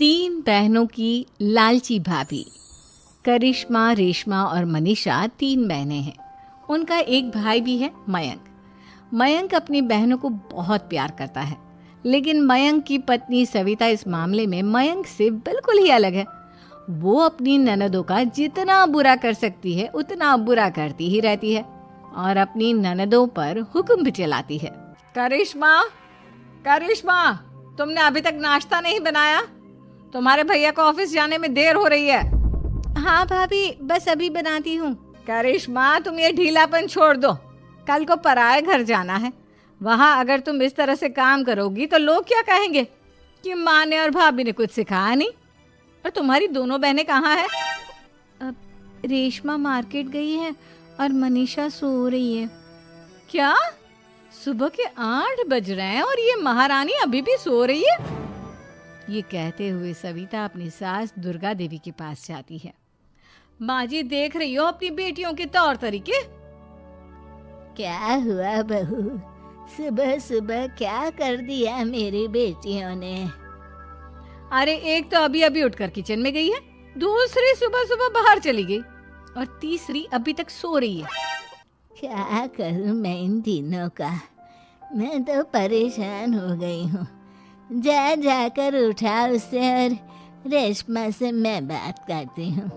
तीन बहनों की लालची भाभी। करिश्मा, रेशमा और मनीषा तीन बहनें हैं। उनका एक भाई भी है, मयंक। मयंक अपनी बहनों को बहुत प्यार करता है, लेकिन मयंक की पत्नी सविता इस मामले में मयंक से बिल्कुल ही अलग है। वो अपनी ननदों का जितना बुरा कर सकती है उतना बुरा करती ही रहती है और अपनी ननदों पर हुक्म भी चलाती है। करिश्मा, करिश्मा, तुमने अभी तक नाश्ता नहीं बनाया? तुम्हारे भैया को ऑफिस जाने में देर हो रही है। हाँ भाभी, बस अभी बनाती हूँ। करिश्मा, तुम ये ढीलापन छोड़ दो। कल को पराए घर जाना है। वहाँ अगर तुम इस तरह से काम करोगी तो लोग क्या कहेंगे कि माँ ने और भाभी ने कुछ सिखाया नहीं। और तुम्हारी दोनों बहनें कहाँ हैं? अब रेशमा मार्केट गई है और मनीषा सो रही है। क्या? सुबह के 8 बज रहे हैं और ये महारानी अभी भी सो रही है? ये कहते हुए सविता अपनी सास दुर्गा देवी के पास जाती है। माँ जी, देख रही हो अपनी बेटियों के तौर तरीके? क्या हुआ बहू, सुबह सुबह क्या कर दिया मेरी बेटियों ने? अरे एक तो अभी अभी उठकर किचन में गई है, दूसरी सुबह सुबह बाहर चली गई और तीसरी अभी तक सो रही है। क्या करूं मैं इन तीनों का? मैं तो परेशान हो गई हूँ। जा जाकर उठा उसे और रेशमा से मैं बात करती हूँ।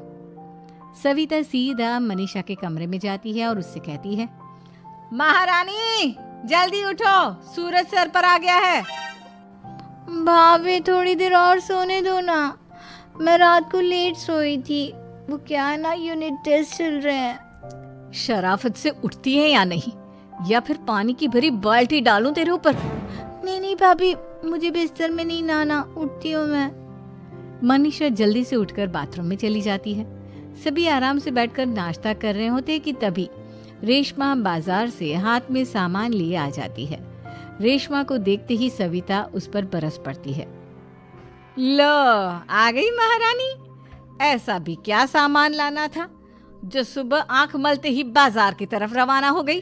सविता सीधा मनीषा के कमरे में जाती है और उससे कहती है, महारानी जल्दी उठो, सूरज सर पर आ गया है। भाभी थोड़ी देर और सोने दो ना, मैं रात को लेट सोई थी। वो क्या है ना, यूनिट टेस्ट चल रहे हैं। शराफत से उठती है या नहीं, या फिर पानी की भरी बाल्टी डालूं तेरे ऊपर? नहीं नहीं भाभी, मुझे बिस्तर में नहीं नहाना, उठती हूँ मैं। मनीषा जल्दी से उठकर बाथरूम में चली जाती है। सभी आराम से बैठकर नाश्ता कर रहे होते कि तभी रेशमा बाजार से हाथ में सामान लिए आ जाती है। रेशमा को देखते ही सविता उस पर बरस पड़ती है। लो, आ गई महारानी। ऐसा भी क्या सामान लाना था जो सुबह आंख मलते ही बाजार की तरफ रवाना हो गई?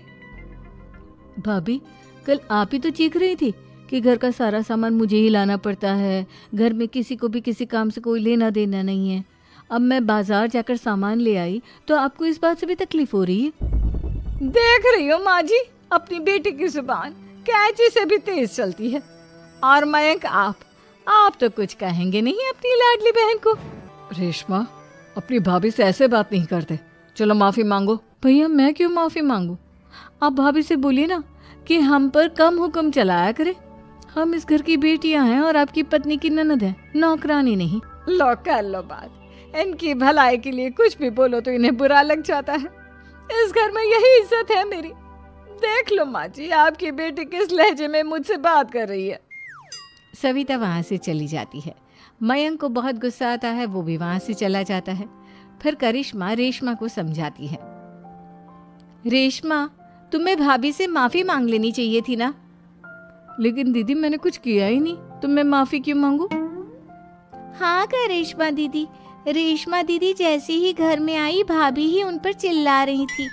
भाभी, कल आप ही तो चीख रही थी कि घर का सारा सामान मुझे ही लाना पड़ता है, घर में किसी को भी किसी काम से कोई लेना देना नहीं है। अब मैं बाजार जाकर सामान ले आई तो आपको इस बात से भी तकलीफ हो रही है? देख रही हो माँ जी, अपनी बेटी की जुबान कैंची से भी तेज चलती है। और मयंक, आप तो कुछ कहेंगे नहीं अपनी लाडली बहन को? रेशमा, अपनी भाभी से ऐसे बात नहीं करते। चलो माफी मांगो। भैया, मैं क्यों माफी मांगू? आप भाभी से बोलिए ना कि हम पर कम हुक्म चलाया करे। हम इस घर की बेटियां हैं और आपकी पत्नी की ननद है, नौकरानी नहीं। लो कर लो बात। इनकी भलाई के लिए कुछ भी बोलो तो इन्हें बुरा लग जाता है। इस घर में यही इज्जत है मेरी। देख लो माँ जी, आपकी बेटी किस लहजे में मुझसे बात कर रही है। सविता वहाँ से चली जाती है। मयंक को बहुत गुस्सा आता है, वो भी वहाँ से चला जाता है। फिर करिश्मा रेशमा को समझाती है। रेशमा, तुम्हें भाभी से माफी मांग लेनी चाहिए थी ना। लेकिन दीदी, मैंने कुछ किया ही नहीं, तो मैं माफी क्यों मांगू? हाँ करिश्मा दीदी, रेशमा दीदी जैसे ही घर में आई, भाभी ही उन पर चिल्ला रही थी।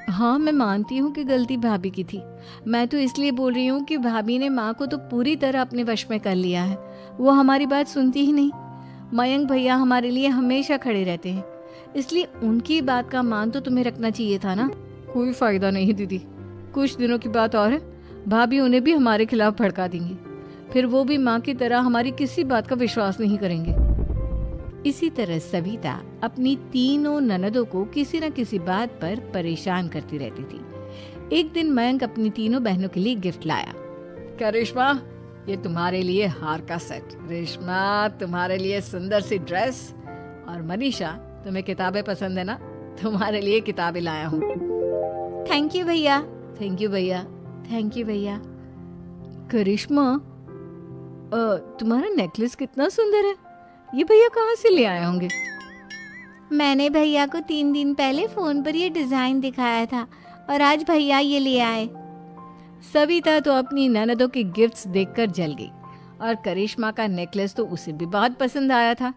हाँ, मैं मानती हूँ कि गलती भाभी की थी। मैं तो इसलिए बोल रही हूँ कि भाभी ने माँ को तो पूरी तरह अपने वश में कर लिया है। वो हमारी बात सुनती ही नहीं। मयंक भैया हमारे लिए हमेशा खड़े रहते हैं, इसलिए उनकी बात का मान तो तुम्हें रखना चाहिए था ना। कोई फायदा नहीं दीदी, कुछ दिनों की बात और है, भाभी उन्हें भी हमारे खिलाफ भड़का देंगी। फिर वो भी माँ की तरह हमारी किसी बात का विश्वास नहीं करेंगे। इसी तरह सविता अपनी तीनों ननदों को किसी न किसी बात पर परेशान करती रहती थी। एक दिन मयंक अपनी तीनों बहनों के लिए गिफ्ट लाया। करिश्मा, ये तुम्हारे लिए हार का सेट। रेशमा, तुम्हारे लिए सुंदर सी ड्रेस। और मनीषा, तुम्हें किताबें पसंद है ना, तुम्हारे लिए किताबें लाया हूँ। थैंक यू भैया। थैंक यू भैया। थैंक यू भैया। करिश्मा, तुम्हारा नेकलेस कितना सुंदर है। ये भैया कहाँ से ले आए होंगे? मैंने भैया को 3 दिन पहले फोन पर ये डिजाइन दिखाया था और आज भैया ये ले आए। सविता तो अपनी ननदों के गिफ्ट्स देखकर जल गई और करिश्मा का नेकलेस तो उसे भी बहुत पसंद आया था।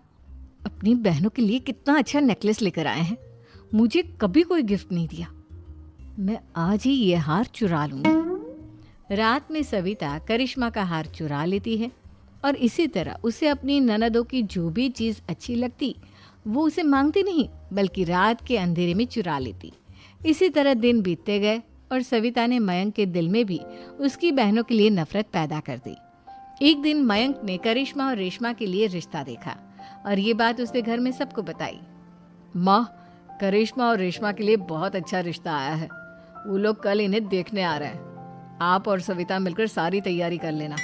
अपनी बहनों के लिए कितना अच्छा नेकलेस लेकर आए हैं, मुझे कभी कोई गिफ्ट नहीं दिया। मैं आज ही ये हार चुरा लूंगी। रात में सविता करिश्मा का हार चुरा लेती है और इसी तरह उसे अपनी ननदों की जो भी चीज़ अच्छी लगती वो उसे मांगती नहीं, बल्कि रात के अंधेरे में चुरा लेती। इसी तरह दिन बीतते गए और सविता ने मयंक के दिल में भी उसकी बहनों के लिए नफरत पैदा कर दी। एक दिन मयंक ने करिश्मा और रेशमा के लिए रिश्ता देखा और ये बात उसने घर में सबको बताई। माँ, करिश्मा और रेशमा के लिए बहुत अच्छा रिश्ता आया है। वो लोग कल इन्हें देखने आ रहे हैं। आप और सविता मिलकर सारी तैयारी कर लेना।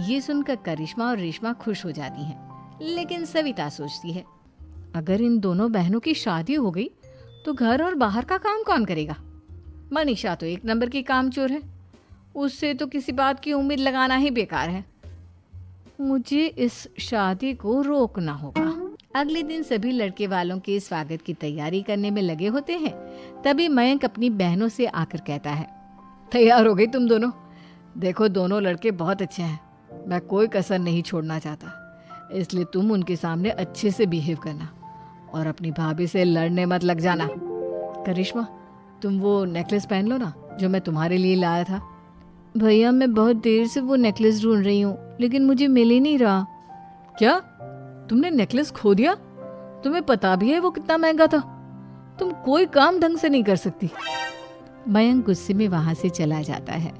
ये सुनकर करिश्मा और रेशमा खुश हो जाती हैं, लेकिन सविता सोचती है, अगर इन दोनों बहनों की शादी हो गई तो घर और बाहर का काम कौन करेगा? मनीषा तो एक नंबर की कामचोर है, उससे तो किसी बात की उम्मीद लगाना ही बेकार है। मुझे इस शादी को रोकना होगा। अगले दिन सभी लड़के वालों के स्वागत की तैयारी करने में लगे होते हैं। तभी मयंक अपनी बहनों से आकर कहता है, तैयार हो गई तुम दोनों? देखो, दोनों लड़के बहुत अच्छे हैं, मैं कोई कसर नहीं छोड़ना चाहता, इसलिए तुम उनके सामने अच्छे से बिहेव करना और अपनी भाभी से लड़ने मत लग जाना। करिश्मा, तुम वो नेकलेस पहन लो ना जो मैं तुम्हारे लिए लाया था। भैया, मैं बहुत देर से वो नेकलेस ढूंढ रही हूँ, लेकिन मुझे मिल ही नहीं रहा। क्या तुमने नेकलेस खो दिया? तुम्हें पता भी है वो कितना महंगा था? तुम कोई काम ढंग से नहीं कर सकती। मयंक गुस्से में वहां से चला जाता है।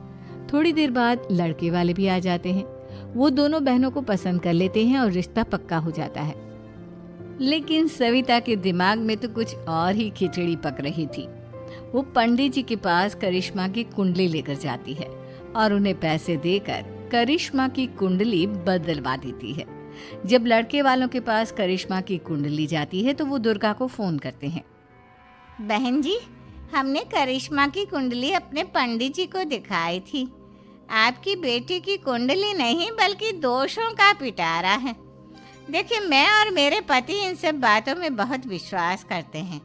थोड़ी देर बाद लड़के वाले भी आ जाते हैं। वो दोनों बहनों को पसंद कर लेते हैं और रिश्ता पक्का हो जाता है। लेकिन सविता के दिमाग में तो कुछ और ही खिचड़ी पक रही थी। वो पंडित जी के पास करिश्मा की कुंडली लेकर जाती है और उन्हें पैसे देकर करिश्मा की कुंडली बदलवा देती है। जब लड़के वालों के पास करिश्मा की कुंडली जाती है तो वो दुर्गा को फोन करते हैं। बहन जी, हमने करिश्मा की कुंडली अपने पंडित जी को दिखाई थी। आपकी बेटी की कुंडली नहीं बल्कि दोषों का पिटारा है। देखिए, मैं और मेरे पति इन सब बातों में बहुत विश्वास करते हैं,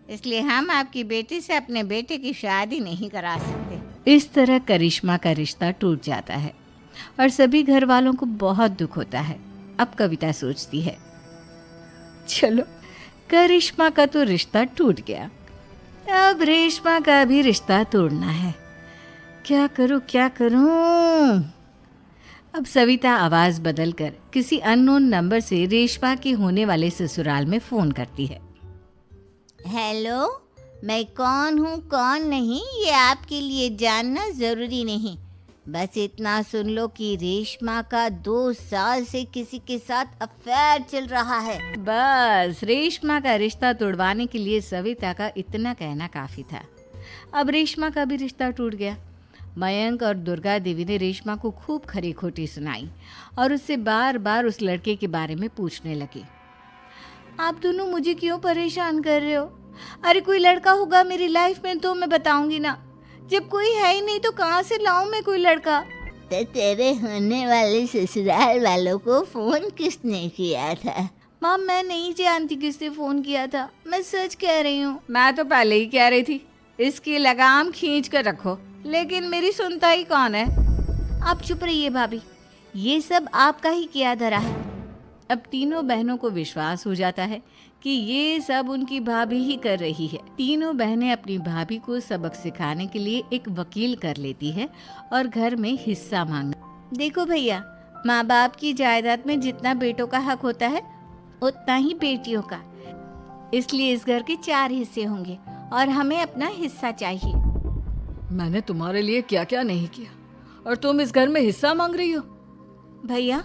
इसलिए हम आपकी बेटी से अपने बेटे की शादी नहीं करा सकते। इस तरह करिश्मा का रिश्ता टूट जाता है और सभी घर वालों को बहुत दुख होता है। अब कविता सोचती है, चलो, करिश्मा का तो रिश्ता टूट गया, अब रेशमा का भी रिश्ता तोड़ना है। क्या करूं, क्या करूं? अब सविता आवाज बदलकर किसी अननोन नंबर से रेशमा के होने वाले ससुराल में फोन करती है। हेलो, मैं कौन हूँ कौन नहीं ये आपके लिए जानना ज़रूरी नहीं। बस इतना सुन लो कि रेशमा का 2 साल से किसी के साथ अफेयर चल रहा है। बस रेशमा का रिश्ता तोड़वाने के लिए सविता का इतना कहना काफी था। अब रेशमा का भी रिश्ता टूट गया। मयंक और दुर्गा देवी ने रेशमा को खूब खरी खोटी सुनाई और उससे बार बार उस लड़के के बारे में पूछने लगे। आप दोनों मुझे क्यों परेशान कर रहे हो? अरे कोई लड़का होगा मेरी लाइफ में तो मैं बताऊंगी ना। जब कोई है ही नहीं तो कहाँ से लाऊं मैं कोई लड़का? तो तेरे होने वाले ससुराल वालों को फोन किसने किया था? माँ, मैं नहीं जानती किसने फोन किया था, मैं सच कह रही हूँ। मैं तो पहले ही कह रही थी, इसकी लगाम खींच कर रखो, लेकिन मेरी सुनता ही कौन है? आप चुप रहिए भाभी, ये सब आपका ही किया धरा है। अब तीनों बहनों को विश्वास हो जाता है कि ये सब उनकी भाभी ही कर रही है। तीनों बहनें अपनी भाभी को सबक सिखाने के लिए एक वकील कर लेती है और घर में हिस्सा मांगना। देखो भैया, माँ बाप की जायदाद में जितना बेटों का हक होता है उतना ही बेटियों का, इसलिए इस घर के 4 हिस्से होंगे और हमें अपना हिस्सा चाहिए। मैंने तुम्हारे लिए क्या क्या नहीं किया और तुम इस घर में हिस्सा मांग रही हो? भैया,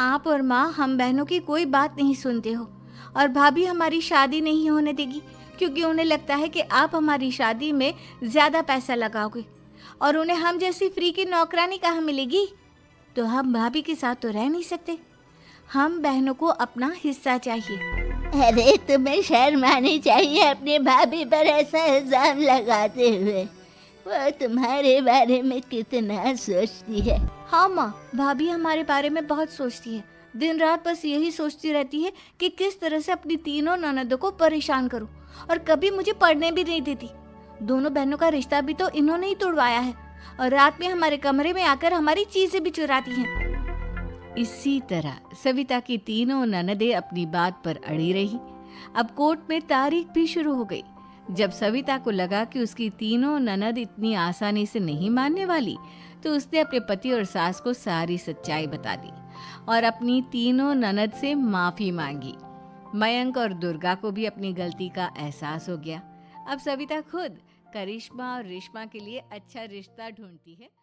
आप और माँ हम बहनों की कोई बात नहीं सुनते हो और भाभी हमारी शादी नहीं होने देगी क्योंकि उन्हें लगता है कि आप हमारी शादी में ज़्यादा पैसा लगाओगे और उन्हें हम जैसी फ्री की नौकरानी कहाँ मिलेगी। तो हम भाभी के साथ तो रह नहीं सकते, हम बहनों को अपना हिस्सा चाहिए। अरे तुम्हें शर्म आनी चाहिए अपने भाभी पर ऐसा इल्जाम लगाते हुए। वो तुम्हारे बारे में कितना सोचती है। हाँ माँ, भाभी हमारे बारे में बहुत सोचती है। दिन रात बस यही सोचती रहती है कि किस तरह से अपनी तीनों ननदों को परेशान करूं और कभी मुझे पढ़ने भी नहीं देती। दोनों बहनों का रिश्ता भी तो इन्होंने ही तोड़वाया है और रात में हमारे कमरे में आकर हमारी चीजें भी चुराती हैं। इसी तरह सविता की तीनों ननदें अपनी बात पर अड़ी रही। अब कोर्ट में तारीख भी शुरू हो गई। जब सविता को लगा कि उसकी तीनों ननद इतनी आसानी से नहीं मानने वाली, तो उसने अपने पति और सास को सारी सच्चाई बता दी और अपनी तीनों ननद से माफ़ी मांगी। मयंक और दुर्गा को भी अपनी गलती का एहसास हो गया। अब सविता खुद करिश्मा और रेशमा के लिए अच्छा रिश्ता ढूंढती है।